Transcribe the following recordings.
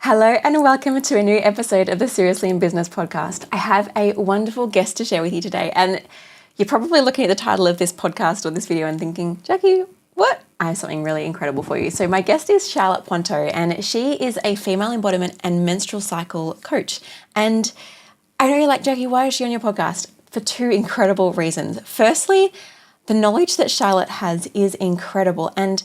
Hello and welcome to a new episode of the Seriously in Business podcast. I have a wonderful guest to share with you today, and you're probably looking at the title of this podcast or this video and thinking, Jacqui, what? I have something really incredible for you. So my guest is Charlotte Pointeaux, and she is a female embodiment and menstrual cycle coach. And I know you're like, Jacqui, why is she on your podcast? For two incredible reasons. Firstly, the knowledge that Charlotte has is incredible, and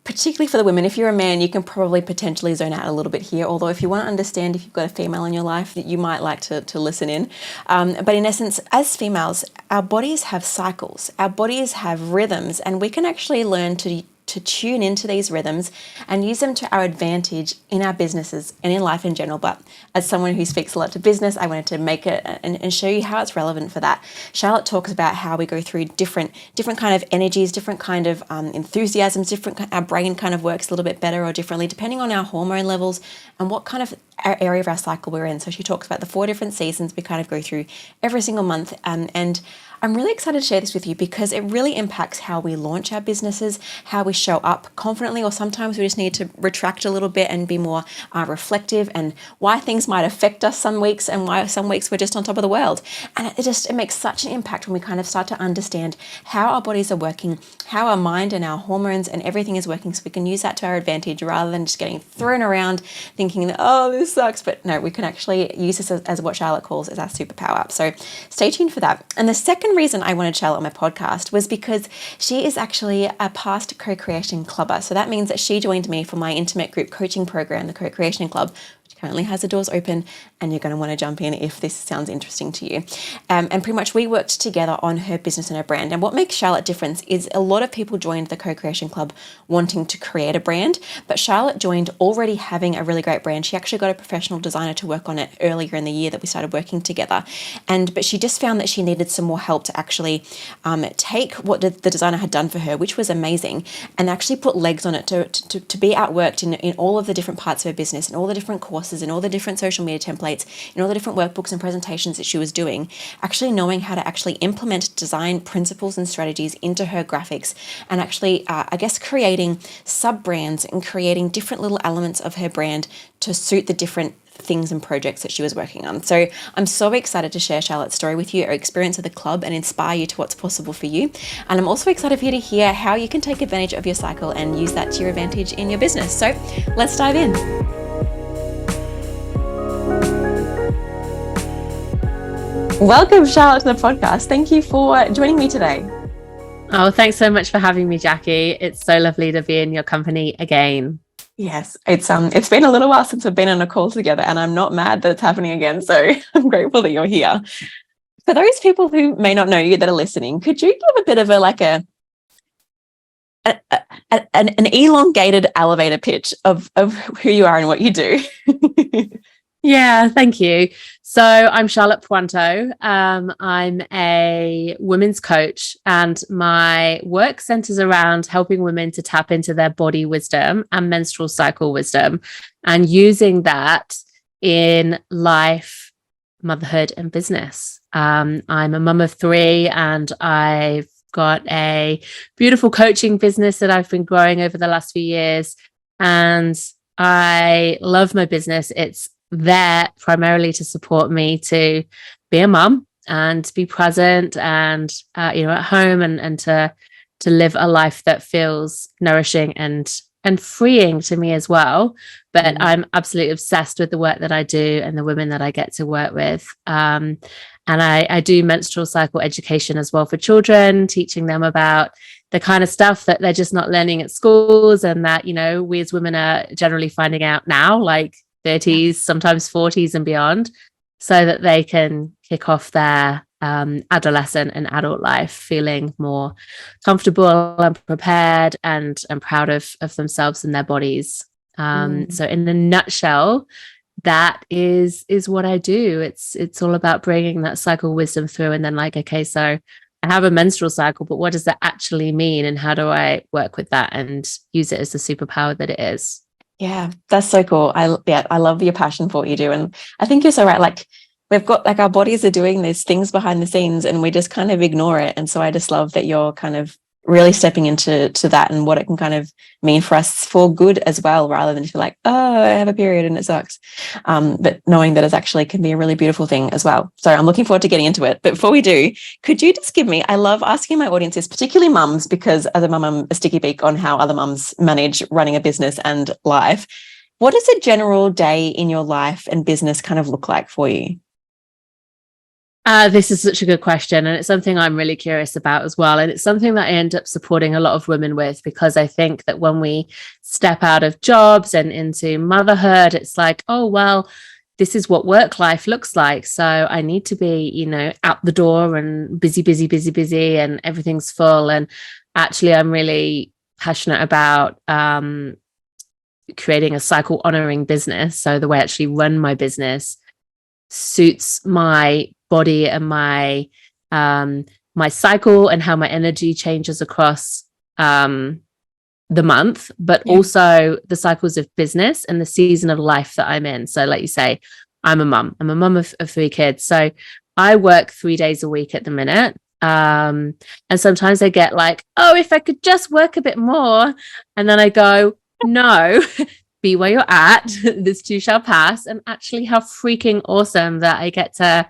particularly for the women. If you're a man, you can probably potentially zone out a little bit here. Although if you want to understand if you've got a female in your life, that you might like to listen in. But in essence, as females, our bodies have cycles, our bodies have rhythms, and we can actually learn to tune into these rhythms and use them to our advantage in our businesses and in life in general. But as someone who speaks a lot to business, I wanted to make it and show you how it's relevant for that. Charlotte talks about how we go through different kind of energies, different kind of enthusiasms, our brain kind of works a little bit better or differently depending on our hormone levels and what kind of area of our cycle we're in. So she talks about the 4 different seasons we kind of go through every single month, and I'm really excited to share this with you because it really impacts how we launch our businesses, how we show up confidently, or sometimes we just need to retract a little bit and be more reflective, and why things might affect us some weeks and why some weeks we're just on top of the world. And it makes such an impact when we kind of start to understand how our bodies are working, how our mind and our hormones and everything is working, so we can use that to our advantage rather than just getting thrown around thinking that, oh, this sucks. But no, we can actually use this as what Charlotte calls as our superpower. So stay tuned for that. And the second reason I wanted Charlotte on my podcast was because she is actually a past Co+Creation Clubber. So that means that she joined me for my intimate group coaching program, the Co+Creation Club, which currently has the doors open, and you're going to want to jump in if this sounds interesting to you. And pretty much we worked together on her business and her brand. And what makes Charlotte different is a lot of people joined the Co+Creation Club wanting to create a brand, but Charlotte joined already having a really great brand. She actually got a professional designer to work on it earlier in the year that we started working together. But she just found that she needed some more help to actually take what the designer had done for her, which was amazing, and actually put legs on it to be outworked in all of the different parts of her business and all the different courses and all the different social media templates and all the different workbooks and presentations that she was doing, actually knowing how to actually implement design principles and strategies into her graphics, and actually, creating sub-brands and creating different little elements of her brand to suit the different things and projects that she was working on. So I'm so excited to share Charlotte's story with you, her experience of the club, and inspire you to what's possible for you. And I'm also excited for you to hear how you can take advantage of your cycle and use that to your advantage in your business. So let's dive in. Welcome, Charlotte, to the podcast. Thank you for joining me today. Oh, thanks so much for having me, Jacqui. It's so lovely to be in your company again. Yes, it's been a little while since we've been on a call together, and I'm not mad that it's happening again. So I'm grateful that you're here. For those people who may not know you that are listening, could you give a bit of an elongated elevator pitch of who you are and what you do? Yeah, thank you. So I'm Charlotte Pointeaux. I'm a women's coach, and my work centers around helping women to tap into their body wisdom and menstrual cycle wisdom, and using that in life, motherhood, and business. I'm a mum of 3, and I've got a beautiful coaching business that I've been growing over the last few years, and I love my business. It's there primarily to support me to be a mum and to be present and at home, and to live a life that feels nourishing and freeing to me as well. But I'm absolutely obsessed with the work that I do and the women that I get to work with. And I do menstrual cycle education as well for children, teaching them about the kind of stuff that they're just not learning at schools, and that, we as women are generally finding out now, like 30s, sometimes 40s and beyond, so that they can kick off their adolescent and adult life feeling more comfortable and prepared and proud of themselves and their bodies. So in a nutshell, that is what I do. It's all about bringing that cycle wisdom through, and then okay, so I have a menstrual cycle, but what does that actually mean, and how do I work with that and use it as the superpower that it is? Yeah, that's so cool. I love your passion for what you do. And I think you're so right. We've got our bodies are doing these things behind the scenes and we just kind of ignore it. And so I just love that you're kind of really stepping into that and what it can kind of mean for us for good as well, rather than feel like, oh, I have a period and it sucks. But knowing that it actually can be a really beautiful thing as well. So I'm looking forward to getting into it. But before we do, could you just give me, I love asking my audiences, particularly mums, because as a mum, I'm a sticky beak on how other mums manage running a business and life. What does a general day in your life and business kind of look like for you? This is such a good question, and it's something I'm really curious about as well. And it's something that I end up supporting a lot of women with, because I think that when we step out of jobs and into motherhood, it's like, oh, well, this is what work life looks like. So I need to be, out the door and busy, busy, busy, busy, and everything's full. And actually, I'm really passionate about creating a cycle honoring business. So the way I actually run my business suits my body and my cycle and how my energy changes across the month, but also the cycles of business and the season of life that I'm in. So like you say, I'm a mum of 3 kids. So I work 3 days a week at the minute. And sometimes I get like, oh, if I could just work a bit more. And then I go, no, be where you're at. This too shall pass. And actually how freaking awesome that I get to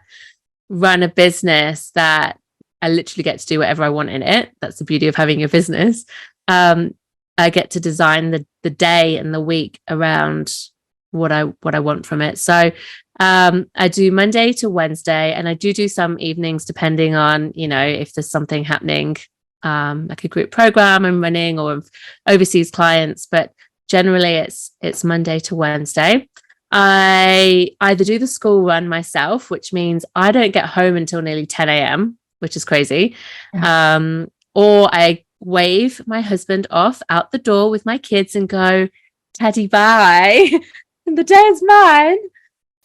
run a business that I literally get to do whatever I want in it. That's the beauty of having a business. I get to design the day and the week around what I want from it. So I do Monday to Wednesday, and I do some evenings depending on, if there's something happening, like a group program I'm running or overseas clients. But generally it's Monday to Wednesday. I either do the school run myself, which means I don't get home until nearly 10 a.m., which is crazy. Yeah. Or I wave my husband off out the door with my kids and go, Teddy, bye. And the day is mine.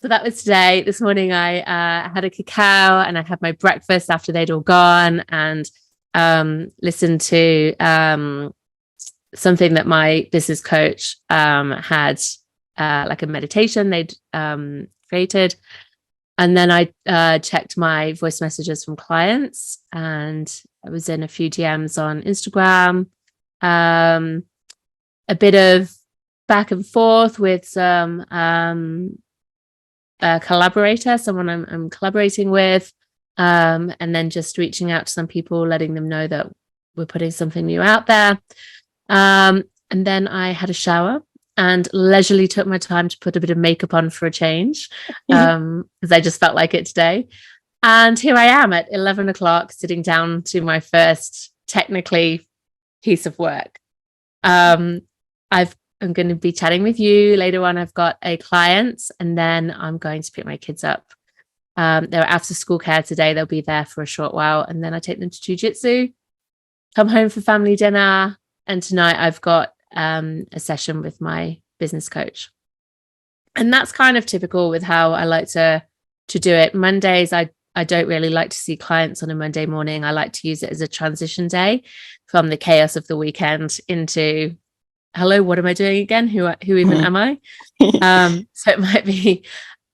So that was today. This morning I had a cacao and I had my breakfast after they'd all gone, and listened to something that my business coach had, like a meditation they'd created. And then I checked my voice messages from clients, and I was in a few DMs on Instagram, a bit of back and forth with some collaborator, someone I'm collaborating with, and then just reaching out to some people, letting them know that we're putting something new out there. And then I had a shower and leisurely took my time to put a bit of makeup on for a change, because I just felt like it today. And here I am at 11 o'clock sitting down to my first technically piece of work. I'm going to be chatting with you later on. I've got a client, and then I'm going to pick my kids up. They're after school care today. They'll be there for a short while, and then I take them to jiu-jitsu, come home for family dinner. And tonight I've got a session with my business coach. And that's kind of typical with how I like to do it. Mondays, I don't really like to see clients on a Monday morning. I like to use it as a transition day from the chaos of the weekend into, hello, what am I doing again? Who even am I? So it might be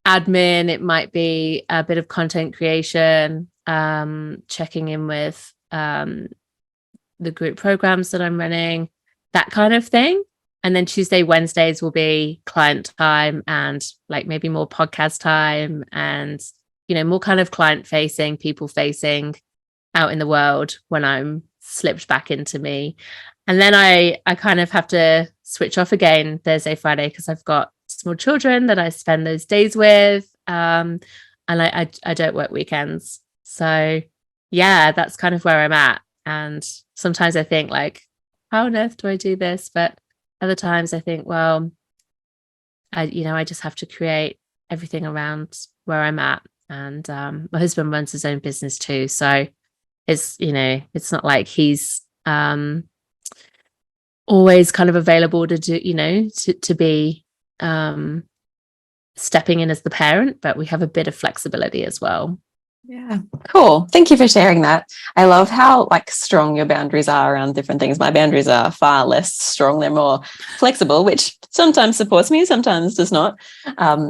admin, it might be a bit of content creation, checking in with the group programs that I'm running, that kind of thing. And then Tuesday, Wednesdays will be client time, and like maybe more podcast time, and more kind of client facing, people facing out in the world when I'm slipped back into me. And then I kind of have to switch off again Thursday, Friday, because I've got small children that I spend those days with, and I don't work weekends. So yeah, that's kind of where I'm at. And sometimes I think like, how on earth do I do this? But other times I think, well, I just have to create everything around where I'm at. And my husband runs his own business too. So it's, it's not like he's always kind of available to do, to be stepping in as the parent, but we have a bit of flexibility as well. Yeah, cool. Thank you for sharing that. I love how strong your boundaries are around different things. My boundaries are far less strong. They're more flexible, which sometimes supports me, sometimes does not.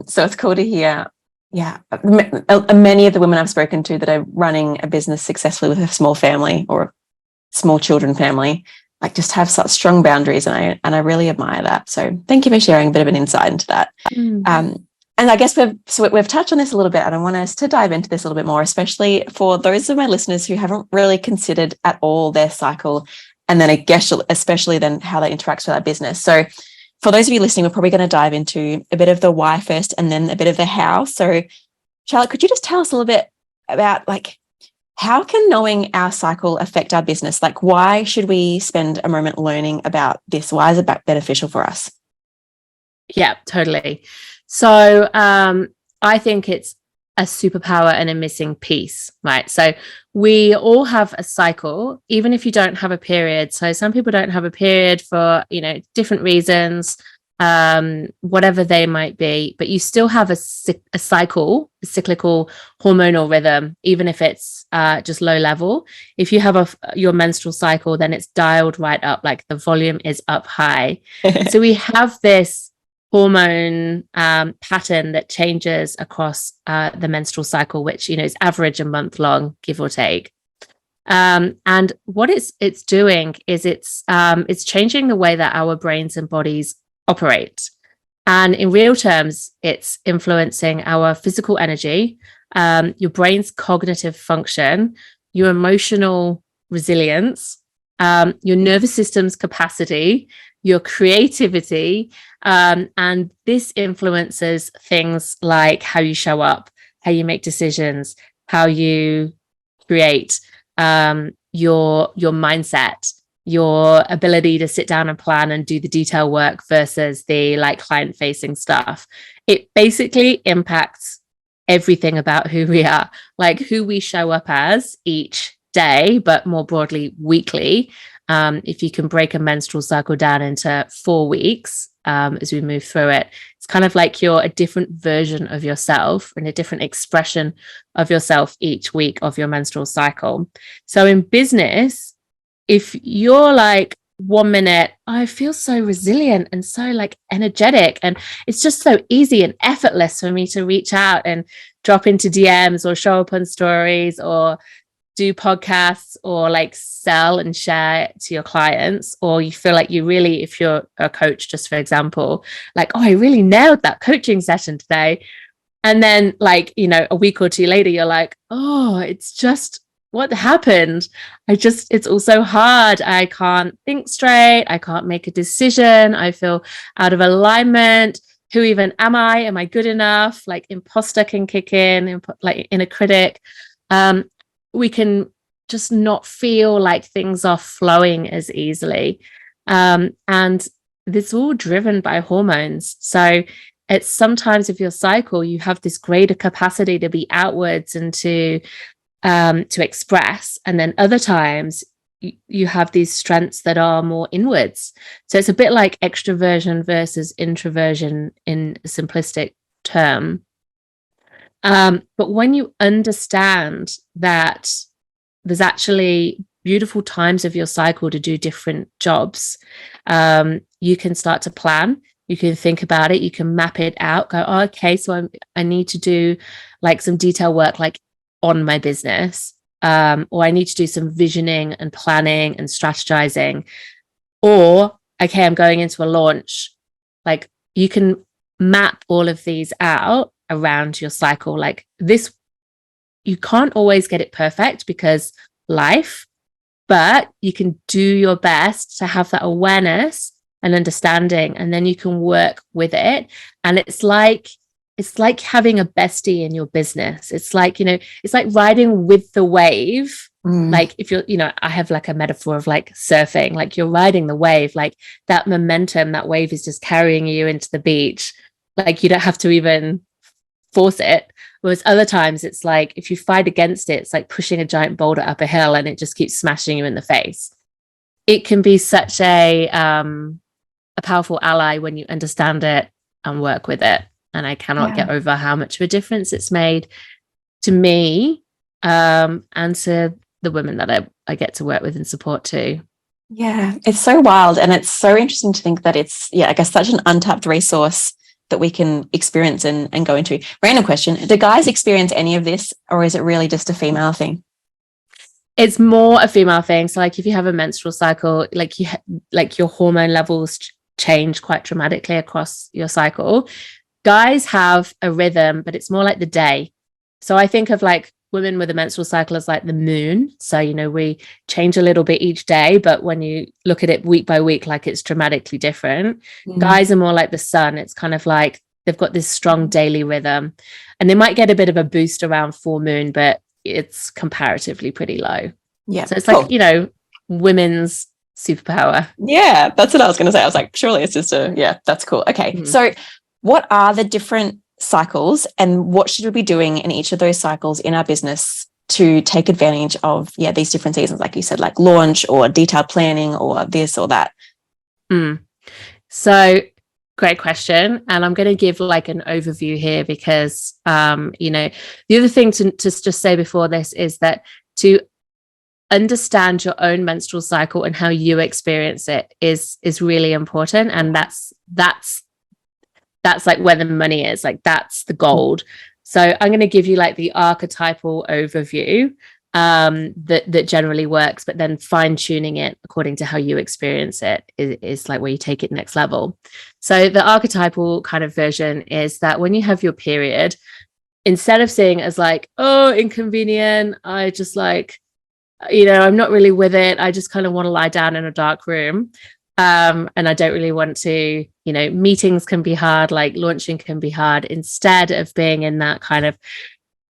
So it's cool to hear. Yeah, many of the women I've spoken to that are running a business successfully with a small family or small children family, like just have such strong boundaries. And I really admire that. So thank you for sharing a bit of an insight into that. And I guess we've touched on this a little bit, and I want us to dive into this a little bit more, especially for those of my listeners who haven't really considered at all their cycle, and then I guess especially then how that interacts with our business. So for those of you listening, we're probably going to dive into a bit of the why first and then a bit of the how. So Charlotte, could you just tell us a little bit about like, how can knowing our cycle affect our business? Like, why should we spend a moment learning about this? Why is it beneficial for us? Yeah, totally. So I think it's a superpower and a missing piece, right? So we all have a cycle, even if you don't have a period. So some people don't have a period for, different reasons, whatever they might be, but you still have a cycle, a cyclical hormonal rhythm, even if it's just low level. If you have your menstrual cycle, then it's dialed right up, like the volume is up high. So we have this hormone pattern that changes across the menstrual cycle, which is average a month long, give or take. And what it's doing is it's changing the way that our brains and bodies operate. And in real terms, it's influencing our physical energy, your brain's cognitive function, your emotional resilience, your nervous system's capacity, your creativity, and this influences things like how you show up, how you make decisions, how you create, your mindset, your ability to sit down and plan and do the detail work versus the like client facing stuff. It basically impacts everything about who we are, like who we show up as each day, but more broadly weekly. If you can break a menstrual cycle down into 4 weeks, as we move through it, it's kind of like you're a different version of yourself and a different expression of yourself each week of your menstrual cycle. So in business, if you're like 1 minute, I feel so resilient and so like energetic, and it's just so easy and effortless for me to reach out and drop into DMs or show up on stories or do podcasts or like sell and share to your clients, or you feel like you really, if you're a coach, just for example, like, oh, I really nailed that coaching session today. And then like, a week or two later, you're like, oh, it's just what happened. It's also hard. I can't think straight. I can't make a decision. I feel out of alignment. Who even am I? Am I good enough? Like imposter can kick in, like inner critic. We can just not feel like things are flowing as easily. And it's all driven by hormones. So it's sometimes of your cycle, you have this greater capacity to be outwards and to express. And then other times you have these strengths that are more inwards. So it's a bit like extroversion versus introversion in a simplistic term. But when you understand that there's actually beautiful times of your cycle to do different jobs, you can start to plan, you can think about it, you can map it out, go, oh, okay, so I need to do like some detail work like on my business, or I need to do some visioning and planning and strategizing, or okay, I'm going into a launch. Like you can map all of these out around your cycle. Like this, you can't always get it perfect because life, but you can do your best to have that awareness and understanding, and then you can work with it. And it's like having a bestie in your business. It's like, it's like riding with the wave. Like if you're, I have like a metaphor of like surfing, like you're riding the wave, like that momentum, that wave is just carrying you into the beach. Like you don't have to even force it. Whereas other times it's like, if you fight against it, it's like pushing a giant boulder up a hill and it just keeps smashing you in the face. It can be such a powerful ally when you understand it and work with it. And I cannot get over how much of a difference it's made to me, and to the women that I get to work with and support too. Yeah, it's so wild. And it's so interesting to think that it's, I guess, such an untapped resource that we can experience and go into. Random question. Do guys experience any of this, or is it really just a female thing? It's more a female thing. So like if you have a menstrual cycle, like like your hormone levels change quite dramatically across your cycle. Guys have a rhythm, but it's more like the day. So I think of like women with a menstrual cycle as like the moon. So, we change a little bit each day, but when you look at it week by week, like it's dramatically different. Guys are more like the sun. It's kind of like they've got this strong daily rhythm, and they might get a bit of a boost around full moon, but it's comparatively pretty low. Yeah. So it's like, women's superpower. Yeah, that's what I was going to say. I was like, surely it's just that's cool. Okay. So what are the different cycles and what should we be doing in each of those cycles in our business to take advantage of, these different seasons, like you said, like launch or detailed planning or this or that? So great question. And I'm going to give like an overview here because, the other thing to just say before this is that to understand your own menstrual cycle and how you experience it is really important. And that's like where the money is, like that's the gold. So I'm going to give you like the archetypal overview that generally works, but then fine tuning it according to how you experience it is like where you take it next level. So the archetypal kind of version is that when you have your period, instead of seeing it as like, oh, inconvenient, I just like, I'm not really with it. I just kind of want to lie down in a dark room. And I don't really want to, meetings can be hard, like launching can be hard. Instead of being in that kind of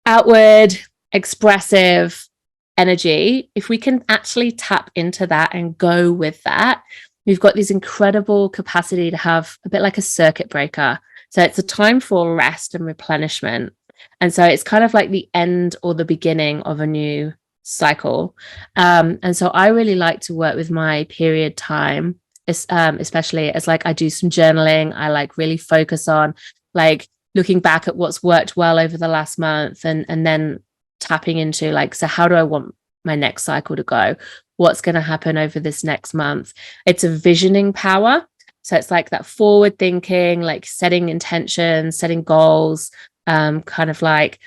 outward, expressive energy, if we can actually tap into that and go with that, we've got this incredible capacity to have a bit like a circuit breaker. So it's a time for rest and replenishment. And so it's kind of like the end or the beginning of a new cycle. And so I really like to work with my period time, especially as like I do some journaling. I like really focus on like looking back at what's worked well over the last month and then tapping into like, so how do I want my next cycle to go? What's going to happen over this next month? It's a visioning power. So it's like that forward thinking, like setting intentions, setting goals, kind of like,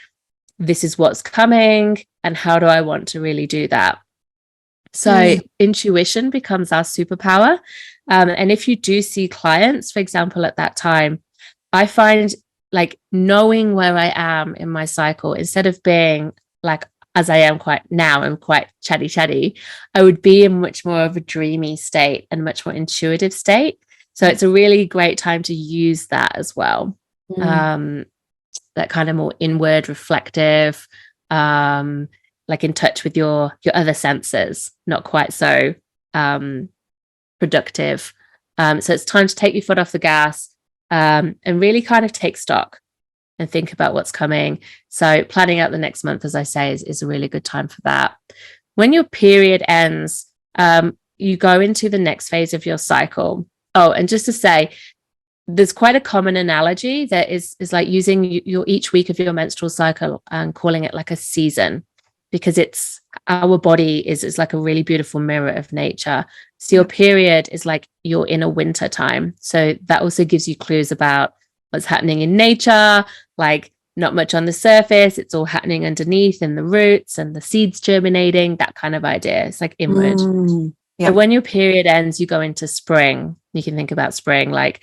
this is what's coming and how do I want to really do that? So intuition becomes our superpower. And if you do see clients, for example, at that time, I find like knowing where I am in my cycle, instead of being like, as I am quite now, I'm quite chatty, I would be in much more of a dreamy state and much more intuitive state. So it's a really great time to use that as well. That kind of more inward, reflective, like in touch with your other senses, not quite so productive. So it's time to take your foot off the gas and really kind of take stock and think about what's coming. So planning out the next month, as I say, is a really good time for that. When your period ends, you go into the next phase of your cycle. Oh, and just to say, there's quite a common analogy that is like using your each week of your menstrual cycle and calling it like a season, because it's our body is like a really beautiful mirror of nature. So your period is like you're in a winter time. So that also gives you clues about what's happening in nature, like not much on the surface. It's all happening underneath in the roots and the seeds germinating, that kind of idea. It's like inward. So when your period ends, you go into spring. You can think about spring like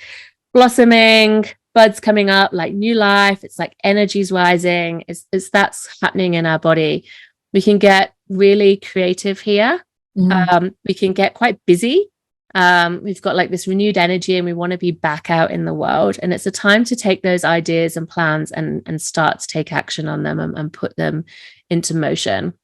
blossoming, buds coming up, like new life. It's like energy's rising. It's that's happening in our body. We can get really creative here. We can get quite busy. We've got like this renewed energy and we want to be back out in the world. And it's a time to take those ideas and plans and start to take action on them and put them into motion.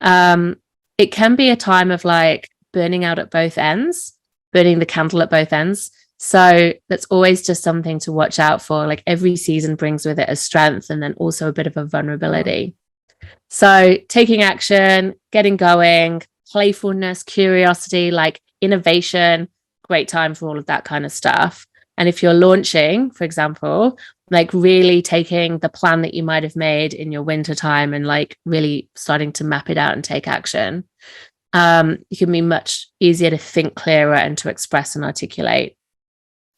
It can be a time of like burning out at both ends, burning the candle at both ends. So that's always just something to watch out for. Like every season brings with it a strength and then also a bit of a vulnerability. So taking action, getting going, playfulness, curiosity, like innovation, great time for all of that kind of stuff. And if you're launching, for example, like really taking the plan that you might have made in your winter time and like really starting to map it out and take action, it can be much easier to think clearer and to express and articulate.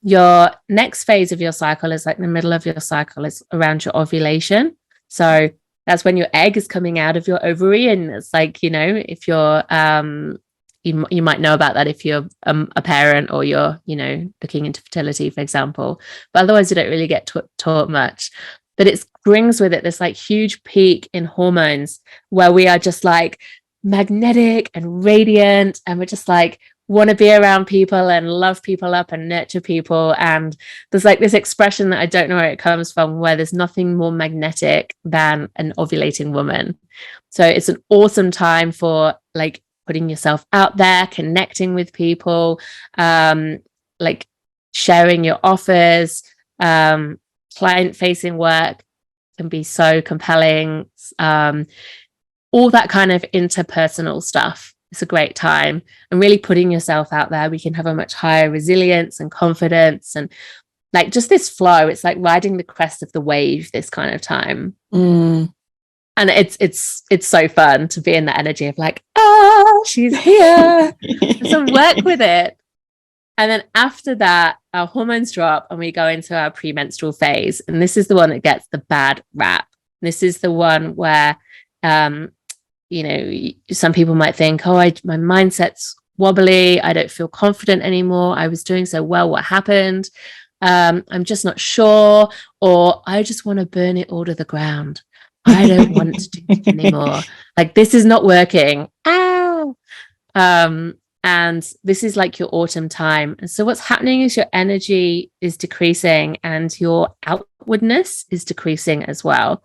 Your next phase of your cycle is like the middle of your cycle is around your ovulation. So That's when your egg is coming out of your ovary. And it's like, if you're you might know about that if you're a parent, or you're looking into fertility, for example, but otherwise you don't really get taught much. But it brings with it this like huge peak in hormones, where we are just like magnetic and radiant, and we're just like want to be around people and love people up and nurture people. And there's like this expression that I don't know where it comes from, where there's nothing more magnetic than an ovulating woman. So it's an awesome time for like putting yourself out there, connecting with people, like sharing your offers. Client facing work can be so compelling. All that kind of interpersonal stuff. It's a great time, and really putting yourself out there. We can have a much higher resilience and confidence, and like just this flow. It's like riding the crest of the wave this kind of time. And it's so fun to be in that energy of like, she's here. So work with it. And then after that, our hormones drop and we go into our premenstrual phase. And this is the one that gets the bad rap. This is the one where, some people might think, my mindset's wobbly. I don't feel confident anymore. I was doing so well. What happened? I'm just not sure. Or I just want to burn it all to the ground. I don't want to do it anymore. Like, this is not working. Ow. And this is like your autumn time. And so what's happening is your energy is decreasing and your outwardness is decreasing as well.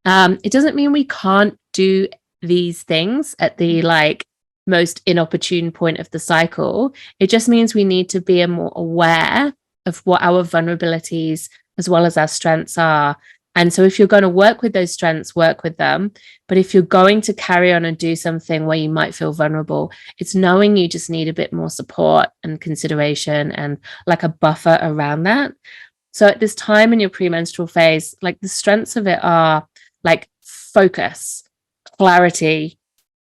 It doesn't mean we can't do these things at the like most inopportune point of the cycle. It just means we need to be more aware of what our vulnerabilities as well as our strengths are. And so if you're going to work with those strengths, work with them. But if you're going to carry on and do something where you might feel vulnerable, it's knowing you just need a bit more support and consideration and like a buffer around that. So at this time in your premenstrual phase, like the strengths of it are like focus, clarity,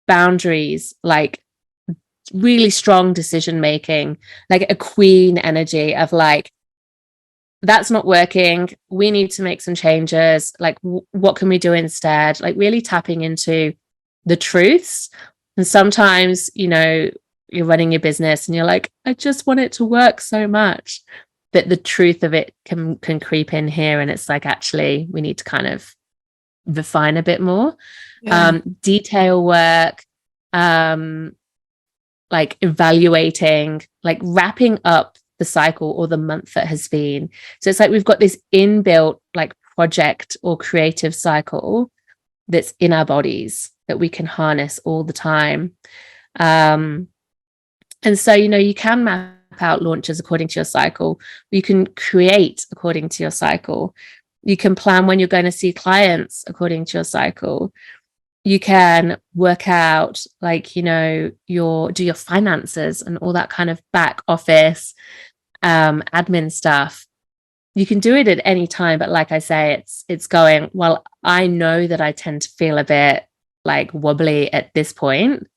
boundaries, like really strong decision making, like a queen energy of like, that's not working. We need to make some changes. Like, what can we do instead? Like really tapping into the truths. And sometimes, you're running your business and you're like, I just want it to work so much. But the truth of it can creep in here. And it's like, actually, we need to kind of refine a bit more. Yeah. Detail work, like evaluating, like wrapping up the cycle or the month that has been. So it's like we've got this inbuilt like project or creative cycle that's in our bodies that we can harness all the time. And so, you can map out launches according to your cycle. You can create according to your cycle. You can plan when you're going to see clients according to your cycle. You can work out like, do your finances and all that kind of back office admin stuff. You can do it at any time, but like I say, it's going, well, I know that I tend to feel a bit like wobbly at this point,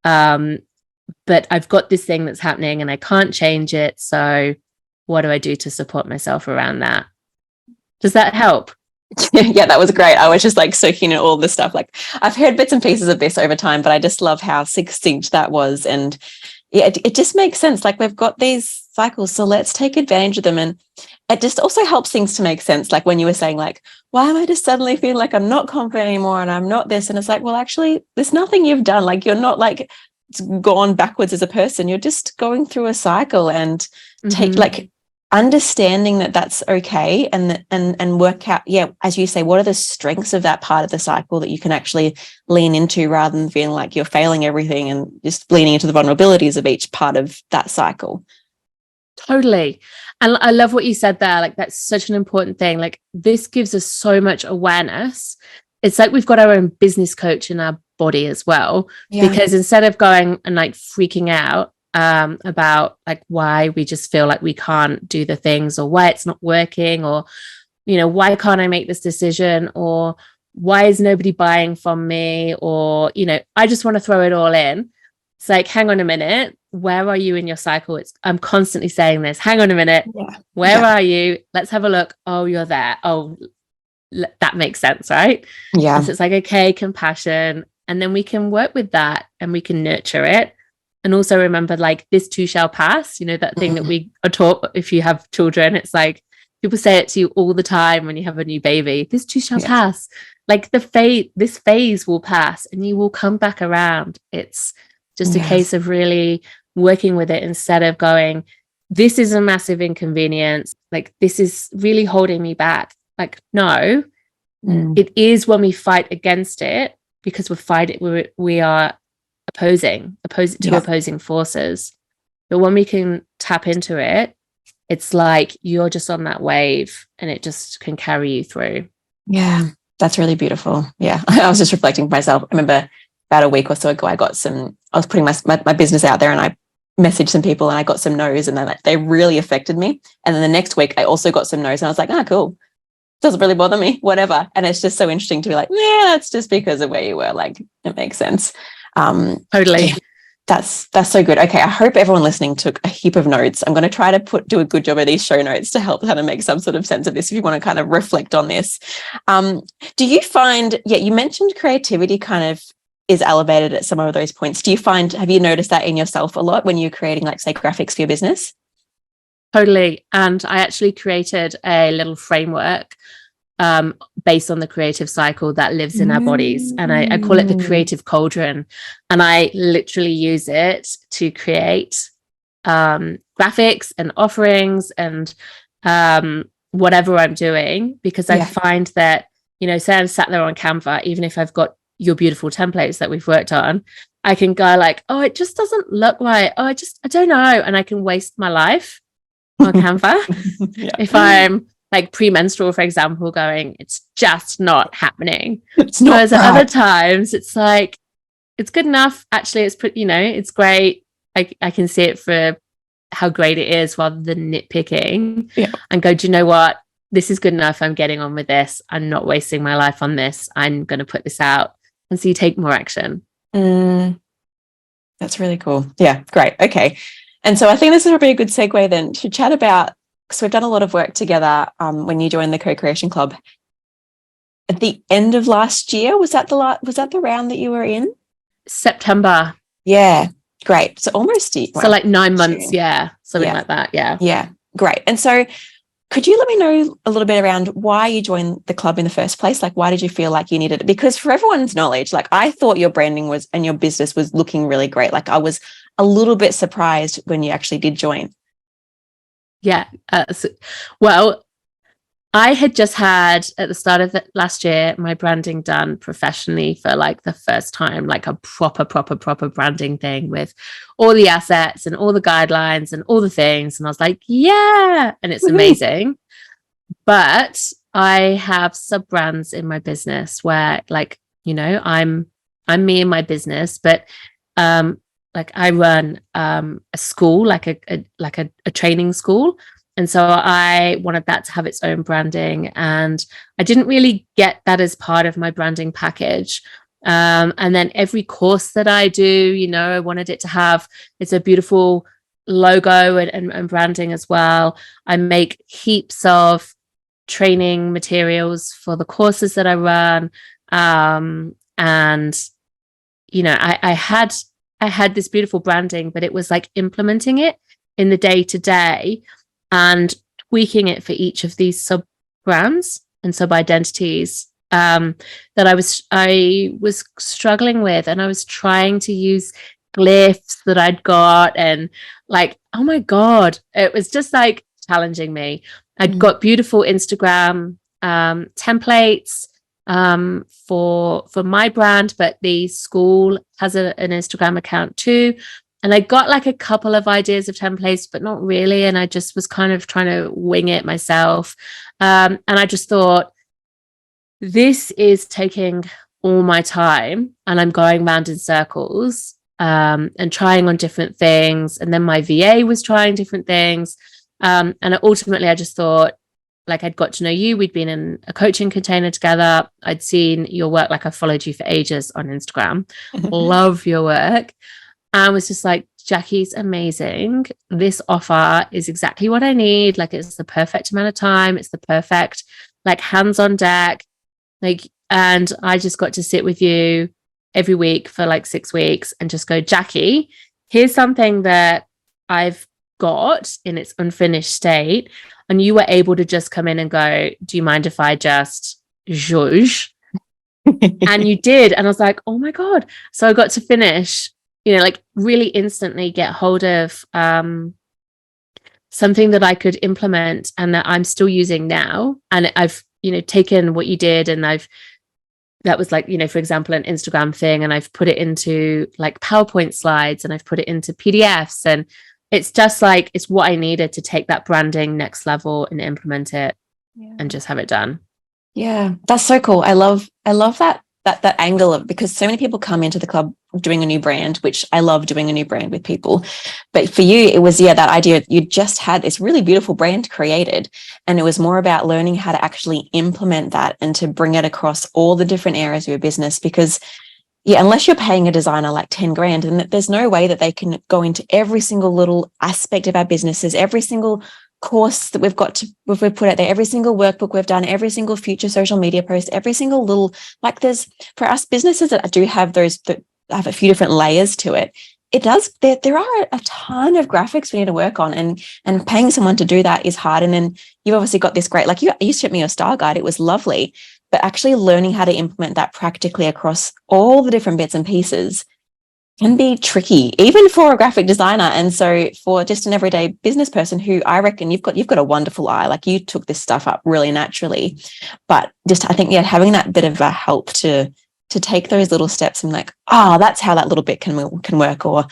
but I've got this thing that's happening and I can't change it. So what do I do to support myself around that? Does that help? Yeah, that was great. I was just like soaking in all this stuff. Like, I've heard bits and pieces of this over time, but I just love how succinct that was. And yeah, it just makes sense. Like, we've got these cycles, so let's take advantage of them. And it just also helps things to make sense. Like when you were saying like, why am I just suddenly feeling like I'm not confident anymore and I'm not this? And it's like, well, actually, there's nothing you've done. Like, you're not like gone backwards as a person. You're just going through a cycle and take like understanding that that's okay, and work out, as you say, what are the strengths of that part of the cycle that you can actually lean into, rather than feeling like you're failing everything, and just leaning into the vulnerabilities of each part of that cycle. Totally. And I love what you said there. Like, that's such an important thing. Like, this gives us so much awareness. It's like we've got our own business coach in our body as well, because instead of going and like freaking out about like why we just feel like we can't do the things, or why it's not working, or why can't I make this decision, or why is nobody buying from me, or I just want to throw it all in. It's like, hang on a minute, where are you in your cycle? I'm constantly saying this, hang on a minute, where are you? Let's have a look. Oh, you're there. Oh, that makes sense, right? Yeah. And so it's like, okay, compassion, and then we can work with that and we can nurture it. And also remember, like, this too shall pass, that thing that we are taught if you have children. It's like people say it to you all the time when you have a new baby, this too shall pass. Like this phase will pass and you will come back around. It's just a case of really working with it instead of going, this is a massive inconvenience, like this is really holding me back. Like, no, it is when we fight against it, because we are opposing forces. But when we can tap into it, it's like you're just on that wave and it just can carry you through. Yeah, that's really beautiful. Yeah, I was just reflecting for myself. I remember about a week or so ago, I was putting my business out there, and I messaged some people and I got some no's, and they really affected me. And then the next week I also got some no's, and I was like, cool. Doesn't really bother me, whatever. And it's just so interesting to be like, yeah, that's just because of where you were. Like, it makes sense. Totally. Yeah, that's so good. Okay, I hope everyone listening took a heap of notes. I'm going to try to do a good job of these show notes to help kind of make some sort of sense of this if you want to kind of reflect on this. Do you find, you mentioned creativity kind of is elevated at some of those points. Have you noticed that in yourself a lot when you're creating, like, say, graphics for your business? Totally. And I actually created a little framework based on the creative cycle that lives in our bodies. And I call it the creative cauldron. And I literally use it to create graphics and offerings and whatever I'm doing, because I find that, say I'm sat there on Canva, even if I've got your beautiful templates that we've worked on, I can go like, oh, it just doesn't look right. Oh, I don't know. And I can waste my life on Canva. If I'm like premenstrual, for example, going, it's just not happening. Whereas at other times it's like, it's good enough. Actually, it's pretty, it's great. I can see it for how great it is rather than nitpicking and go, do you know what? This is good enough. I'm getting on with this. I'm not wasting my life on this. I'm going to put this out. And so you take more action. That's really cool. Yeah, great. Okay. And so I think this is probably a good segue then to chat about, because we've done a lot of work together when you joined the Co+Creation Club at the end of last year. Was that the round that you were in? September. Yeah, great. So almost so like 9 months. June. Yeah, something like that. Yeah, great. And so could you let me know a little bit around why you joined the club in the first place? Like, why did you feel like you needed it? Because for everyone's knowledge, like, I thought your branding and your business was looking really great. Like, I was a little bit surprised when you actually did join. Yeah. Well, I had just had at the start of last year my branding done professionally for like the first time, like a proper branding thing with all the assets and all the guidelines and all the things. And I was like, yeah, and it's amazing. But I have sub brands in my business where, like, I'm me in my business, but like I run a school, like a training school. And so I wanted that to have its own branding, and I didn't really get that as part of my branding package. And then every course that I do, I wanted it to have, it's a beautiful logo and branding as well. I make heaps of training materials for the courses that I run. And, I had this beautiful branding, but it was like implementing it in the day to day and tweaking it for each of these sub brands and sub identities that I was struggling with. And I was trying to use glyphs that I'd got, and like, oh my God, it was just like challenging me. I'd got beautiful Instagram templates for my brand, but the school has an Instagram account too. And I got like a couple of ideas of templates, but not really. And I just was kind of trying to wing it myself. And I just thought, this is taking all my time and I'm going round in circles and trying on different things. And then my VA was trying different things. And ultimately, I just thought, like, I'd got to know you. We'd been in a coaching container together. I'd seen your work. Like, I followed you for ages on Instagram. Love your work. And was just like, Jacqui's amazing. This offer is exactly what I need. Like, it's the perfect amount of time. It's the perfect like hands on deck, like, and I just got to sit with you every week for like 6 weeks and just go, Jacqui, here's something that I've got in its unfinished state. And you were able to just come in and go, do you mind if I just zhuzh? And you did. And I was like, oh my God. So I got to finish, like really instantly get hold of something that I could implement and that I'm still using now. And I've, taken what you did and that was like, for example, an Instagram thing, and I've put it into like PowerPoint slides and I've put it into PDFs, and it's just like, it's what I needed to take that branding next level and implement it and just have it done. Yeah, that's so cool. I love that angle of, because so many people come into the club doing a new brand, which I love doing a new brand with people. But for you, it was, that idea, you just had this really beautiful brand created, and it was more about learning how to actually implement that and to bring it across all the different areas of your business. Because unless you're paying a designer like 10 grand, and there's no way that they can go into every single little aspect of our businesses, every single course that we've put out there, every single workbook we've done, every single future social media post, every single little, like, there's, for us businesses that do have those, that have a few different layers to it, there are a ton of graphics we need to work on, and paying someone to do that is hard. And then you've obviously got this great, like, you shipped me your style guide, it was lovely, but actually learning how to implement that practically across all the different bits and pieces can be tricky, even for a graphic designer. And so for just an everyday business person, who I reckon you've got a wonderful eye, like, you took this stuff up really naturally, but just, I think, having that bit of a help to take those little steps and like, that's how that little bit can work. Or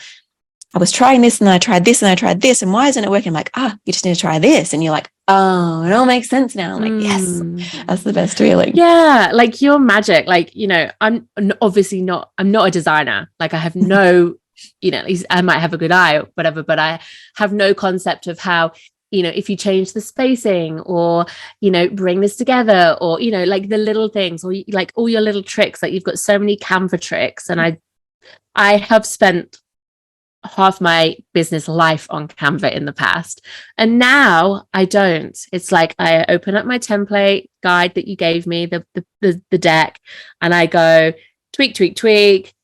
I was trying this and I tried this and I tried this, and why isn't it working? I'm like, you just need to try this. And you're like, oh, it all makes sense now. I'm like, yes, that's the best feeling. Yeah. Like, you're magic. Like, I'm obviously not a designer. Like, I have no, at least I might have a good eye or whatever, but I have no concept of how, if you change the spacing or, bring this together, or, like the little things, or like all your little tricks, like you've got so many Canva tricks. And I have spent half my business life on Canva in the past, and now I don't. It's like, I open up my template guide that you gave me, the deck, and I go tweak,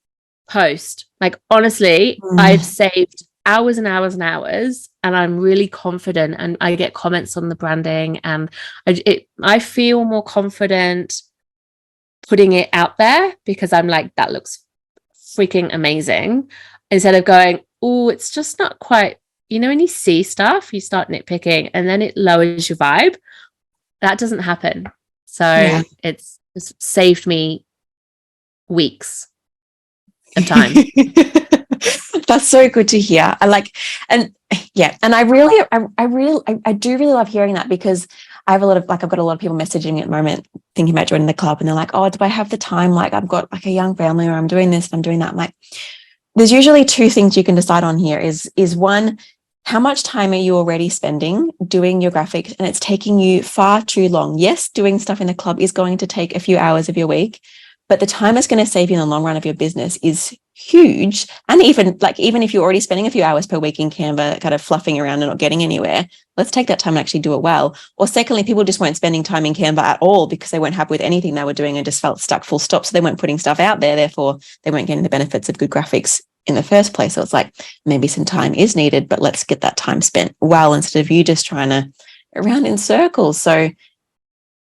post. Like, honestly, I've saved hours and hours and hours, and I'm really confident, and I get comments on the branding, and I feel more confident putting it out there, because I'm like, that looks freaking amazing, instead of going, oh, it's just not quite, when you see stuff, you start nitpicking and then it lowers your vibe. That doesn't happen. So it's saved me weeks of time. That's so good to hear. I do really love hearing that, because I've got a lot of people messaging me at the moment thinking about joining the club, and they're like, oh, do I have the time? Like, I've got like a young family, or I'm doing this, I'm doing that. I'm like, there's usually two things you can decide on here. Is one, how much time are you already spending doing your graphics, and it's taking you far too long? Yes, doing stuff in the club is going to take a few hours of your week, but the time it's going to save you in the long run of your business is huge. And even if you're already spending a few hours per week in Canva kind of fluffing around and not getting anywhere, let's take that time and actually do it well. Or secondly, people just weren't spending time in Canva at all because they weren't happy with anything they were doing and just felt stuck, full stop. So they weren't putting stuff out there. Therefore, they weren't getting the benefits of good graphics in the first place. So it's like, maybe some time is needed, but let's get that time spent well, instead of you just trying to around in circles. So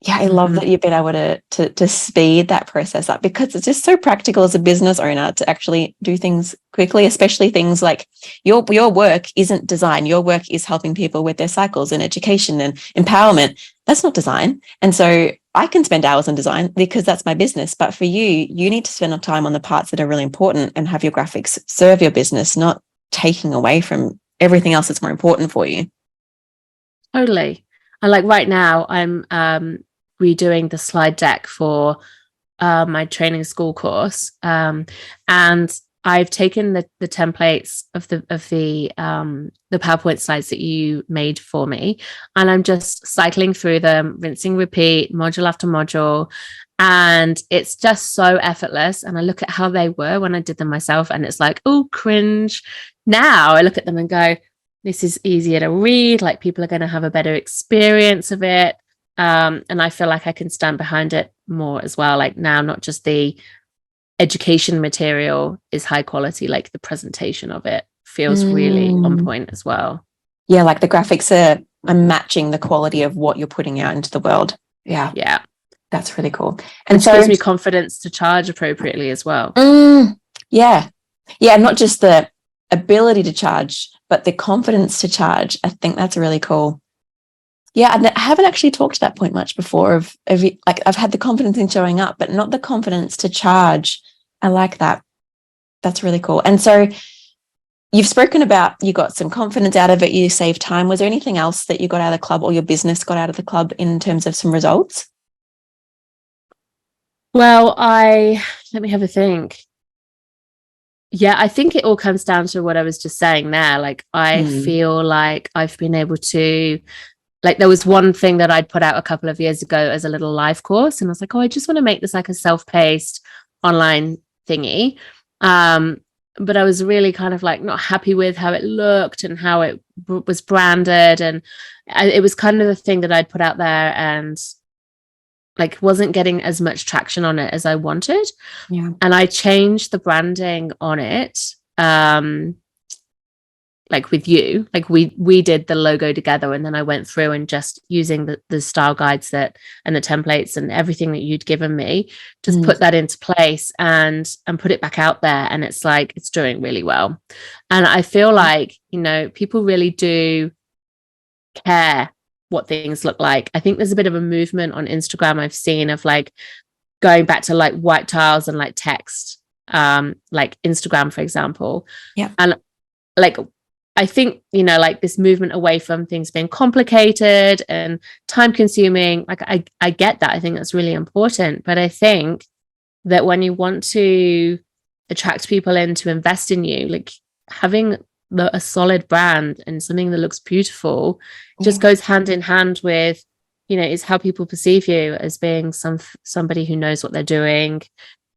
I love that you've been able to speed that process up, because it's just so practical as a business owner to actually do things quickly, especially things like your work isn't design. Your work is helping people with their cycles and education and empowerment. That's not design. And so I can spend hours on design because that's my business. But for you need to spend time on the parts that are really important and have your graphics serve your business, not taking away from everything else that's more important for you. Totally. And like right now, I'm redoing the slide deck for my training school course, and I've taken the templates of the PowerPoint slides that you made for me, and I'm just cycling through them, rinsing, repeat, module after module, and it's just so effortless. And I look at how they were when I did them myself, and it's like, oh, cringe. Now I look at them and go, this is easier to read, like people are going to have a better experience of it. And I feel like I can stand behind it more as well. Like now, not just the education material is high quality, like the presentation of it feels really on point as well. Yeah, like the graphics are matching the quality of what you're putting out into the world. Yeah. That's really cool. And which gives me confidence to charge appropriately as well. Yeah, not just the ability to charge, but the confidence to charge. I think that's really cool. Yeah, I haven't actually talked to that point much before of like I've had the confidence in showing up, but not the confidence to charge. I like that. That's really cool. And so you've spoken about you got some confidence out of it, you saved time. Was there anything else that you got out of the club or your business got out of the club in terms of some results? Well, let me have a think. Yeah, I think it all comes down to what I was just saying there. Like, I feel like I've been able to, like, there was one thing that I'd put out a couple of years ago as a little live course. And I was like, oh, I just want to make this like a self-paced online thingy. But I was really kind of like not happy with how it looked and how it was branded. And it was kind of the thing that I'd put out there and like wasn't getting as much traction on it as I wanted. Yeah. And I changed the branding on it. Like with you, like we did the logo together, and then I went through and just using the style guides that and the templates and everything that you'd given me, just put that into place and put it back out there. And it's like, it's doing really well. And I feel like, you know, people really do care what things look like. I think there's a bit of a movement on Instagram I've seen of like going back to like white tiles and like text, like Instagram, for example. Yeah. And like, I think, you know, like this movement away from things being complicated and time consuming, like I get that. I think that's really important. But I think that when you want to attract people in to invest in you, like having a solid brand and something that looks beautiful just goes hand in hand with, you know, is how people perceive you as being somebody who knows what they're doing.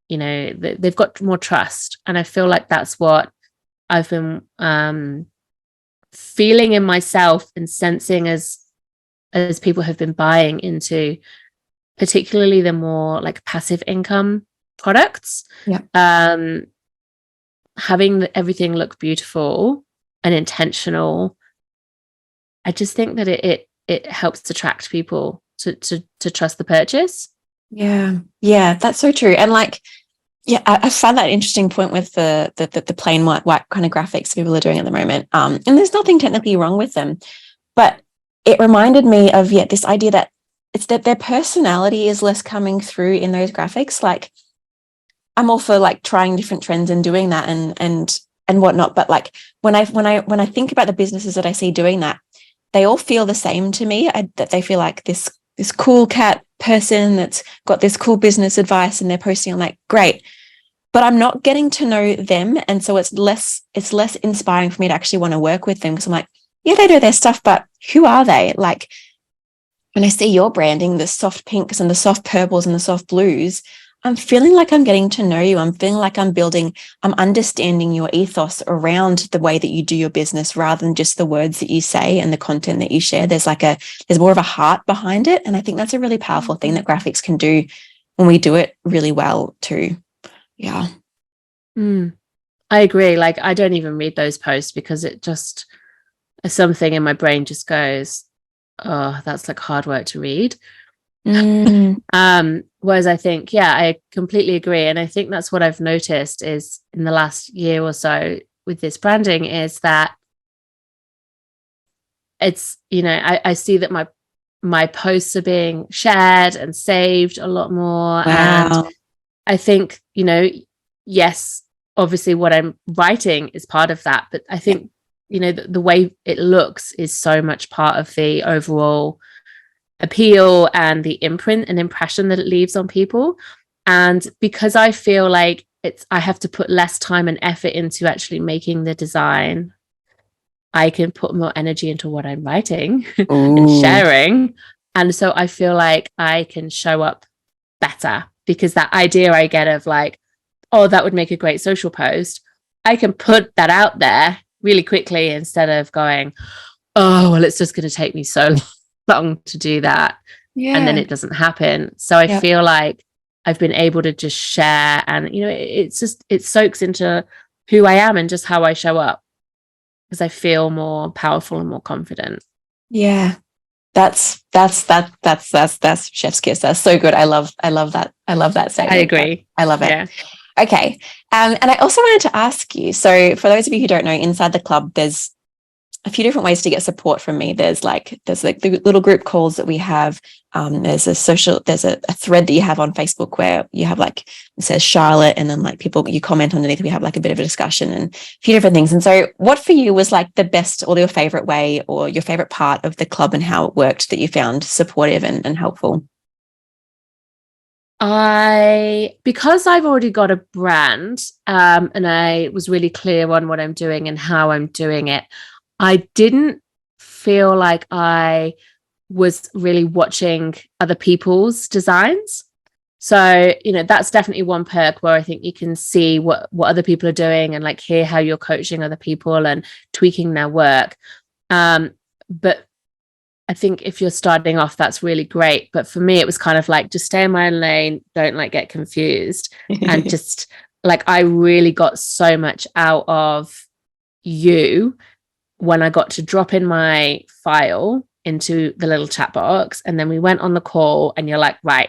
You know, they've got more trust. And I feel like that's what I've been feeling in myself and sensing as people have been buying into particularly the more like passive income products. Having everything look beautiful and intentional, I just think that it helps attract people to trust the purchase. Yeah, that's so true. And like, yeah, I found that interesting point with the plain white kind of graphics people are doing at the moment. And there's nothing technically wrong with them, but it reminded me of this idea that it's that their personality is less coming through in those graphics. Like, I'm all for like trying different trends and doing that and whatnot. But like when I think about the businesses that I see doing that, they all feel the same to me. That they feel like this cool cat person that's got this cool business advice and they're posting. I'm like, great. But I'm not getting to know them. And so it's less inspiring for me to actually want to work with them because I'm like, yeah, they do their stuff, but who are they? Like when I see your branding, the soft pinks and the soft purples and the soft blues, I'm feeling like I'm getting to know you. I'm feeling like I'm understanding your ethos around the way that you do your business rather than just the words that you say and the content that you share. There's more of a heart behind it. And I think that's a really powerful thing that graphics can do when we do it really well too. Yeah. I agree. Like, I don't even read those posts because it just, something in my brain just goes, oh, that's like hard work to read. Whereas I think, I completely agree. And I think that's what I've noticed is in the last year or so with this branding is that it's, you know, I see that my posts are being shared and saved a lot more. Wow. And I think, you know, yes, obviously what I'm writing is part of that, but I think, you know, the way it looks is so much part of the overall appeal and the imprint and impression that it leaves on people. And because I feel like I have to put less time and effort into actually making the design, I can put more energy into what I'm writing and sharing. And so I feel like I can show up better because that idea I get of like, oh, that would make a great social post, I can put that out there really quickly instead of going, oh, well, it's just going to take me so long to do that. and then it doesn't happen. So I feel like I've been able to just share, and it soaks into who I am and just how I show up, because I feel more powerful and more confident. Yeah. That's chef's kiss. That's so good. I love that. I love that statement. I agree. I love it. Yeah. Okay. And I also wanted to ask you, so for those of you who don't know, inside the club, there's a few different ways to get support from me. There's like the little group calls that we have. There's a thread that you have on Facebook where you have like, it says Charlotte, and then like people, you comment underneath, we have like a bit of a discussion and a few different things. And so what for you was like the best or your favorite way or your favorite part of the club and how it worked that you found supportive and helpful? Because I've already got a brand, and I was really clear on what I'm doing and how I'm doing it, I didn't feel like I was really watching other people's designs. So, that's definitely one perk where I think you can see what other people are doing and like hear how you're coaching other people and tweaking their work. But I think if you're starting off, that's really great. But for me, it was kind of like, just stay in my own lane, don't like get confused. And just like, I really got so much out of you when I got to drop in my file into the little chat box, and then we went on the call, and you're like, right.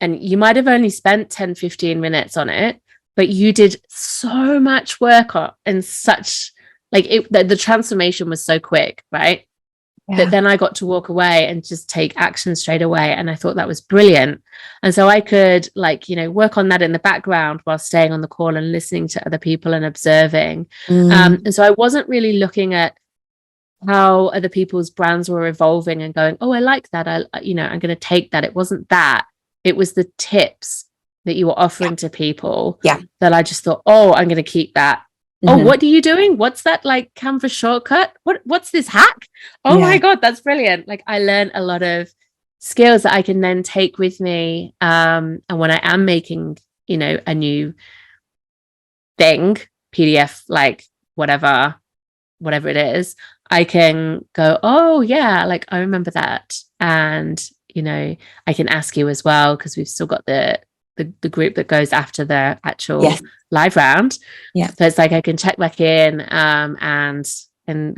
And you might have only spent 10, 15 minutes on it, but you did so much work on, and such like the transformation was so quick, right? That then I got to walk away and just take action straight away. And I thought that was brilliant. And so I could work on that in the background while staying on the call and listening to other people and observing. And so I wasn't really looking at how other people's brands were evolving and going, oh, I like that. I'm going to take that. It wasn't that. It was the tips that you were offering to people that I just thought, oh, I'm going to keep that. Oh, what are you doing? What's that like Canva shortcut? What's this hack? Oh my God, that's brilliant. Like I learned a lot of skills that I can then take with me. And when I am making, a new thing, PDF, like whatever it is, I can go, oh yeah, like I remember that. And, I can ask you as well, because we've still got the group that goes after the actual live round. So it's like I can check back in and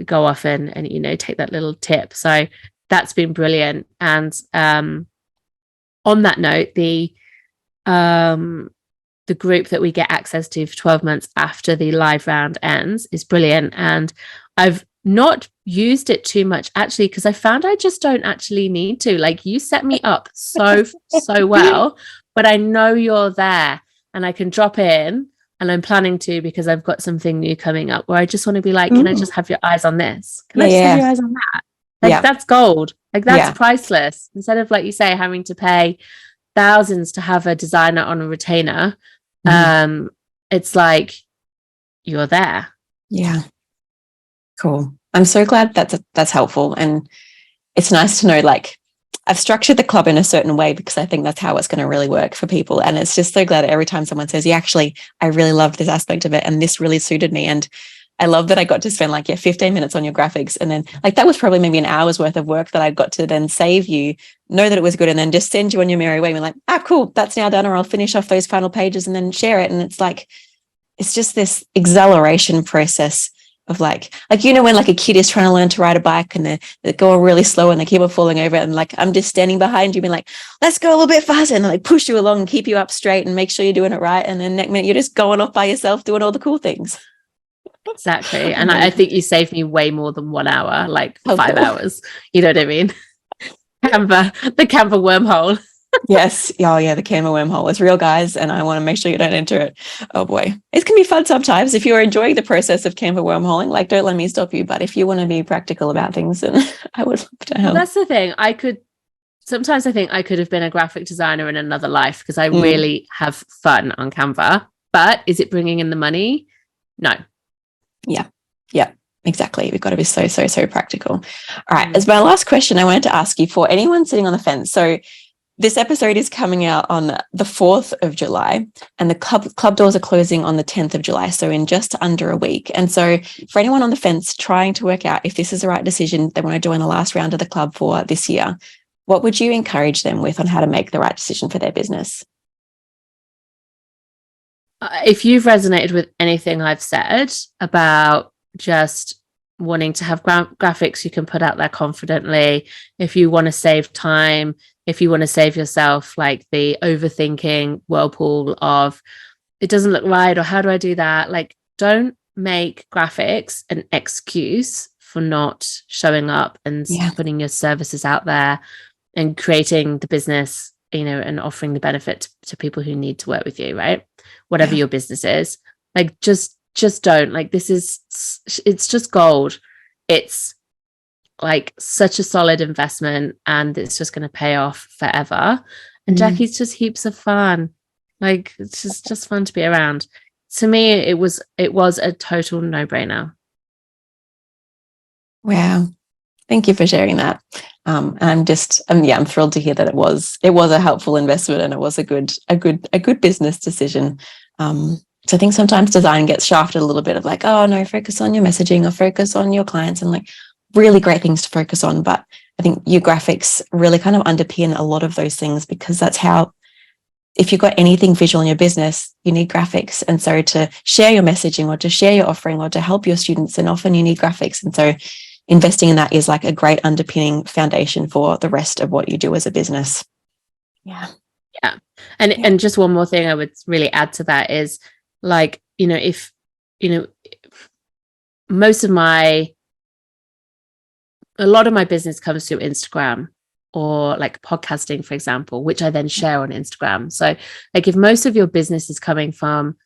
go off and take that little tip. So that's been brilliant. And on that note, the group that we get access to for 12 months after the live round ends is brilliant. And I've not used it too much actually, because I found I just don't actually need to. Like you set me up so well, but I know you're there and I can drop in, and I'm planning to, because I've got something new coming up where I just want to be like, can I just have your eyes on this? Can I just have your eyes on that? Like that's gold. Like that's priceless. Instead of, like you say, having to pay thousands to have a designer on a retainer, it's like you're there. Yeah. Cool. I'm so glad that's helpful. And it's nice to know, like, I've structured the club in a certain way because I think that's how it's going to really work for people. And it's just so glad that every time someone says, actually, I really loved this aspect of it and this really suited me. And I love that I got to spend 15 minutes on your graphics. And then that was probably maybe an hour's worth of work that I got to then save you, know that it was good, and then just send you on your merry way. And we're like, cool, that's now done, or I'll finish off those final pages and then share it. And it's like, it's just this exhilaration process of when a kid is trying to learn to ride a bike and they go really slow and they keep on falling over, and I'm just standing behind you being like, let's go a little bit faster, and push you along and keep you up straight and make sure you're doing it right. And then next minute you're just going off by yourself doing all the cool things. Exactly. And I think you saved me way more than 1 hour, 5 hours. You know what I mean? The Canva wormhole. Yes. Oh yeah, the Canva wormhole is real, guys, and I want to make sure you don't enter it. Oh boy, it can be fun sometimes. If you're enjoying the process of Canva wormholing, don't let me stop you. But if you want to be practical about things, then I would love to help. Well, that's the thing. Sometimes I think I could have been a graphic designer in another life, because I really have fun on Canva. But is it bringing in the money? No. Yeah, exactly. We've got to be so practical. All right. As my last question, I wanted to ask you, for anyone sitting on the fence. So this episode is coming out on the 4th of July, and the club doors are closing on the 10th of July. So in just under a week. And so for anyone on the fence trying to work out if this is the right decision, they want to join the last round of the club for this year, what would you encourage them with on how to make the right decision for their business? If you've resonated with anything I've said about just wanting to have graphics you can put out there confidently, if you want to save time, if you want to save yourself like the overthinking whirlpool of it doesn't look right or how do I do that, like don't make graphics an excuse for not showing up and putting your services out there and creating the business, and offering the benefit to people who need to work with you, right? Whatever your business is, like just don't. Like it's just gold. It's like such a solid investment and it's just going to pay off forever. And Jacqui's just heaps of fun. Like it's just fun to be around. To me, it was a total no-brainer. Wow. Thank you for sharing that. And I'm thrilled to hear that it was a helpful investment and it was a good business decision. So I think sometimes design gets shafted a little bit of like, oh no, focus on your messaging or focus on your clients, and like really great things to focus on. But I think your graphics really kind of underpin a lot of those things, because that's how, if you've got anything visual in your business, you need graphics. And so to share your messaging or to share your offering or to help your students, and often you need graphics. And so investing in that is like a great underpinning foundation for the rest of what you do as a business. Yeah. And just one more thing I would really add to that is like, if, a lot of my business comes through Instagram or like podcasting, for example, which I then share on Instagram. So like if most of your business is coming from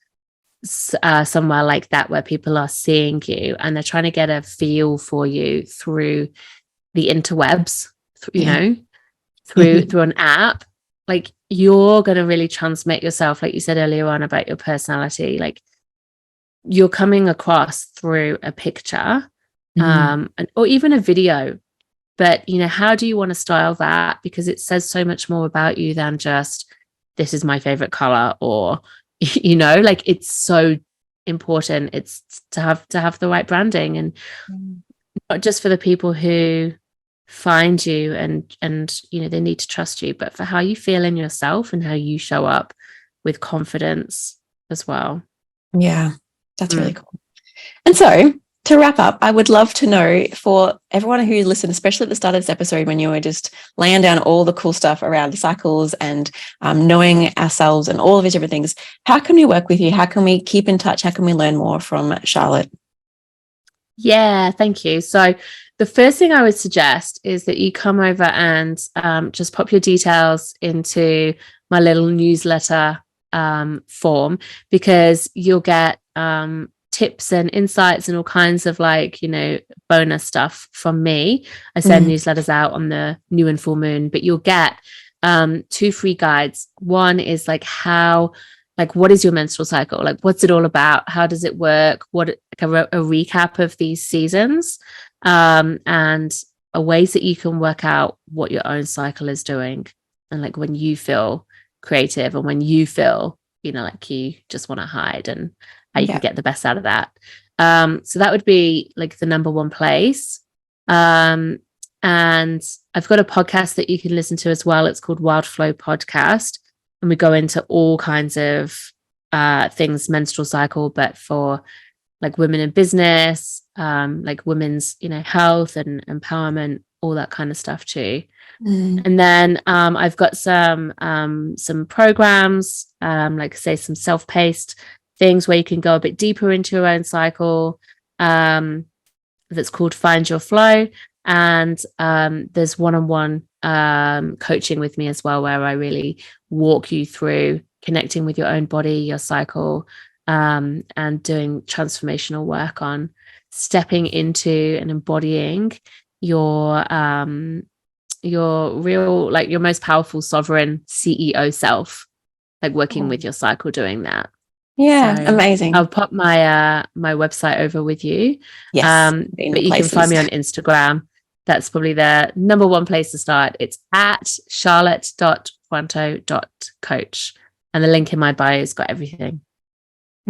somewhere like that, where people are seeing you and they're trying to get a feel for you through the interwebs, through an app, like you're going to really transmit yourself, like you said earlier on about your personality, like you're coming across through a picture or even a video. But how do you want to style that? Because it says so much more about you than just this is my favorite color, or like it's so important. It's to have the right branding, and not just for the people who find you and they need to trust you, but for how you feel in yourself and how you show up with confidence as well. Yeah, that's really cool. And so to wrap up, I would love to know, for everyone who listened, especially at the start of this episode when you were just laying down all the cool stuff around cycles and knowing ourselves and all of these different things, how can we work with you? How can we keep in touch? How can we learn more from Charlotte? Yeah, thank you. So the first thing I would suggest is that you come over and just pop your details into my little newsletter form, because you'll get tips and insights and all kinds of like, bonus stuff from me. I send newsletters out on the new and full moon, but you'll get 2 free guides. One is like what is your menstrual cycle? Like, what's it all about? How does it work? What a recap of these seasons, and ways that you can work out what your own cycle is doing, and like when you feel creative and when you feel, like you just want to hide, and how you can get the best out of that. So that would be like the number one place. And I've got a podcast that you can listen to as well. It's called Wild Flow Podcast. And we go into all kinds of things, menstrual cycle, but for like women in business, like women's, health and empowerment, all that kind of stuff too. And then I've got some programs, like say some self-paced things where you can go a bit deeper into your own cycle. That's called Find Your Flow. And there's one-on-one coaching with me as well, where I really walk you through connecting with your own body, your cycle, and doing transformational work on stepping into and embodying your real, like your most powerful sovereign CEO self, like working with your cycle, doing that. Yeah, so amazing. I'll pop my my website over with you. Yes, but you can find me on Instagram. That's probably the number one place to start. It's at charlotte.pointeaux.coach. And the link in my bio has got everything.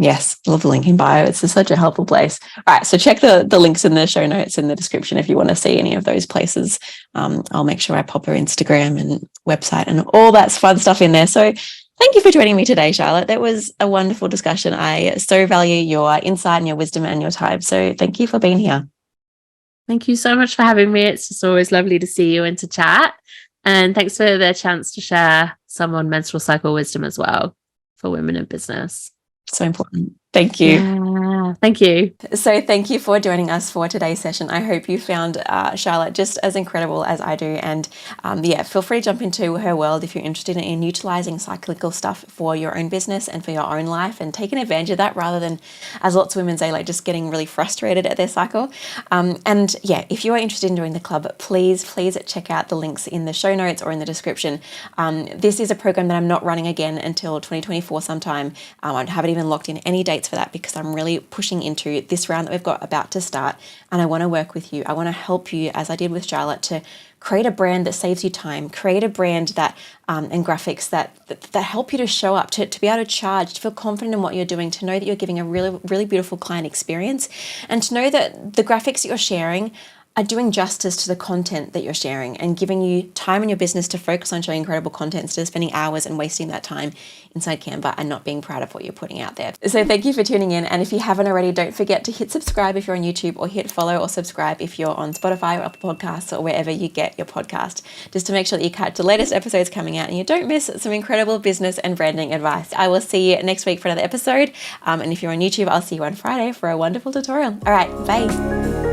Yes, love the link in bio. It's just such a helpful place. All right, so check the links in the show notes in the description if you want to see any of those places. I'll make sure I pop her Instagram and website and all that fun stuff in there. So thank you for joining me today, Charlotte. That was a wonderful discussion. I so value your insight and your wisdom and your time. So thank you for being here. Thank you so much for having me. It's just always lovely to see you and to chat. And thanks for the chance to share some on menstrual cycle wisdom as well for women in business. So important. Thank you. Yeah, thank you. So thank you for joining us for today's session. I hope you found Charlotte just as incredible as I do. And feel free to jump into her world if you're interested in utilizing cyclical stuff for your own business and for your own life and taking advantage of that rather than, as lots of women say, like just getting really frustrated at their cycle. If you are interested in joining the club, please check out the links in the show notes or in the description. This is a program that I'm not running again until 2024 sometime. I haven't even locked in any dates for that because I'm really pushing into this round that we've got about to start, and I want to work with you. I want to help you, as I did with Charlotte, to create a brand that saves you time, create a brand that and graphics that help you to show up, to be able to charge, to feel confident in what you're doing, to know that you're giving a really, really beautiful client experience, and to know that the graphics that you're sharing are doing justice to the content that you're sharing and giving you time in your business to focus on showing incredible content instead of spending hours and wasting that time inside Canva and not being proud of what you're putting out there. So thank you for tuning in. And if you haven't already, don't forget to hit subscribe if you're on YouTube, or hit follow or subscribe if you're on Spotify or Apple Podcasts or wherever you get your podcast, just to make sure that you catch the latest episodes coming out and you don't miss some incredible business and branding advice. I will see you next week for another episode. And if you're on YouTube, I'll see you on Friday for a wonderful tutorial. All right, bye.